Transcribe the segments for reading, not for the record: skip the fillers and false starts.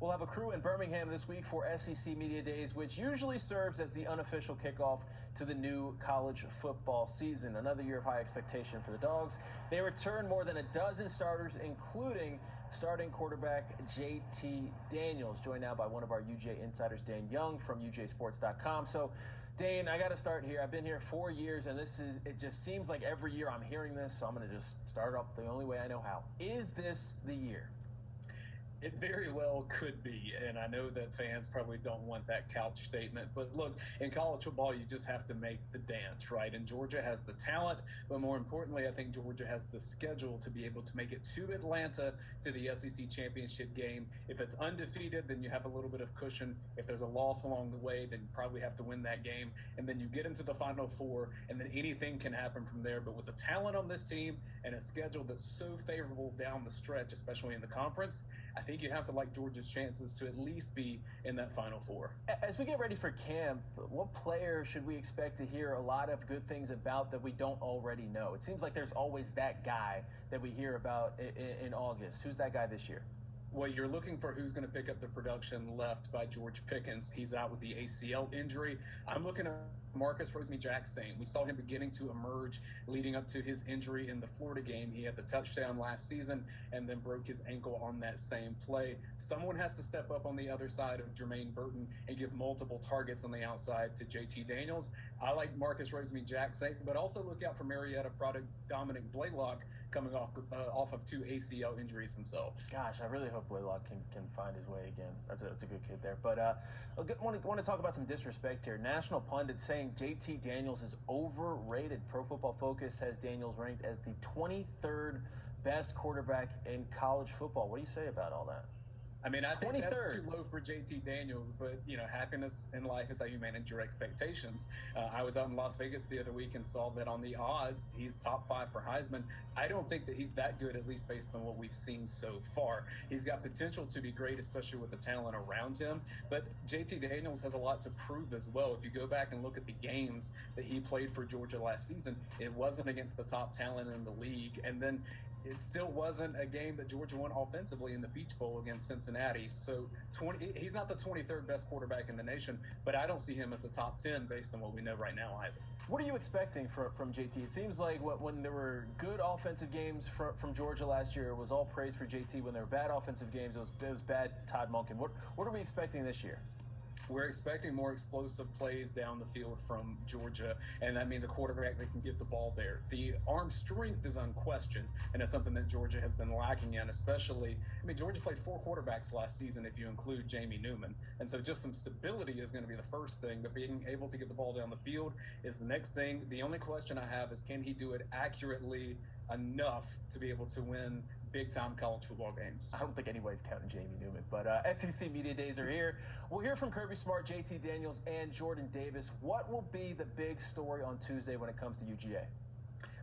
We'll have a crew in Birmingham this week for SEC Media Days, which usually serves as the unofficial kickoff to the new college football season. Another year of high expectation for the Dogs. They return more than a dozen starters, including starting quarterback JT Daniels, joined now by one of our UJ insiders, Dayne Young from UJSports.com. So, Dayne, I got to start here. I've been here 4 years, and it just seems like every year I'm hearing this, so I'm going to just start off the only way I know how. Is this the year? It very well could be, and I know that fans probably don't want that couch statement, but look, in college football, you just have to make the dance, right? And Georgia has the talent, but more importantly, I think Georgia has the schedule to be able to make it to Atlanta to the SEC championship game. If it's undefeated, then you have a little bit of cushion. If there's a loss along the way, then you probably have to win that game, and then you get into the Final Four, and then anything can happen from there. But with the talent on this team and a schedule that's so favorable down the stretch, especially in the conference, I think you have to like Georgia's chances to at least be in that Final Four. As we get ready for camp, what player should we expect to hear a lot of good things about that we don't already know? It seems like there's always that guy that we hear about in August. Who's that guy this year? Well, you're looking for who's going to pick up the production left by George Pickens. He's out with the ACL injury. I'm looking at Marcus Rosemy-Jacksaint. We saw him beginning to emerge leading up to his injury in the Florida game. He had the touchdown last season and then broke his ankle on that same play. Someone has to step up on the other side of Jermaine Burton and give multiple targets on the outside to JT Daniels. I like Marcus Rosemy-Jacksaint, but also look out for Marietta product Dominic Blaylock coming off of 2 ACL injuries himself. Gosh, I really hope Blaylock can find his way again. That's a good kid there. But I want to talk about some disrespect here. National pundits saying JT Daniels is overrated. Pro Football Focus has Daniels ranked as the 23rd best quarterback in college football. What do you say about all that? I mean, I think that's too low for JT Daniels, but, you know, happiness in life is how you manage your expectations. I was out in Las Vegas the other week and saw that on the odds, he's top 5 for Heisman. I don't think that he's that good, at least based on what we've seen so far. He's got potential to be great, especially with the talent around him, but JT Daniels has a lot to prove as well. If you go back and look at the games that he played for Georgia last season, it wasn't against the top talent in the league, and then it still wasn't a game that Georgia won offensively in the Peach Bowl against Cincinnati. So he's not the 23rd best quarterback in the nation, but I don't see him as a top 10 based on what we know right now either. What are you expecting from JT? It seems like when there were good offensive games from Georgia last year, it was all praise for JT. When there were bad offensive games, it was bad Todd Monken. What are we expecting this year? We're expecting more explosive plays down the field from Georgia, and that means a quarterback that can get the ball there. The arm strength is unquestioned, and it's something that Georgia has been lacking in, especially, I mean, Georgia played 4 quarterbacks last season if you include Jamie Newman, and so just some stability is going to be the first thing, but being able to get the ball down the field is the next thing. The only question I have is, can he do it accurately enough to be able to win big-time college football games? I don't think anybody's counting Jamie Newman, but SEC Media Days are here. We'll hear from Kirby Smart, JT Daniels, and Jordan Davis. What will be the big story on Tuesday when it comes to UGA?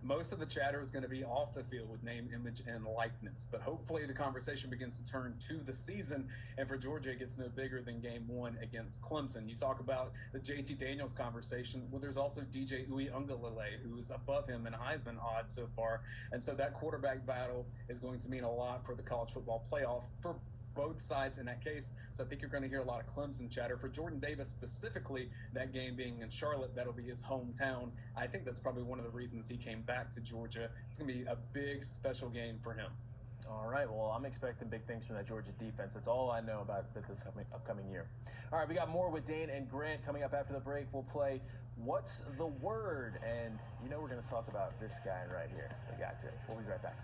Most of the chatter is going to be off the field with name, image, and likeness, but hopefully the conversation begins to turn to the season, and for Georgia, it gets no bigger than game 1 against Clemson. You talk about the JT Daniels conversation. Well, there's also DJ Uiagalelei, who's above him in Heisman odds so far, and so that quarterback battle is going to mean a lot for the college football playoff for both sides in that case. So I think you're going to hear a lot of Clemson chatter. For Jordan Davis specifically, that game being in Charlotte, that'll be his hometown. I think that's probably one of the reasons he came back to Georgia. It's going to be a big special game for him. All right, well, I'm expecting big things from that Georgia defense. That's all I know about this upcoming year. All right, we got more with Dayne and Grant coming up after the break. We'll play What's the Word? And you know we're going to talk about this guy right here. We got to. We'll be right back.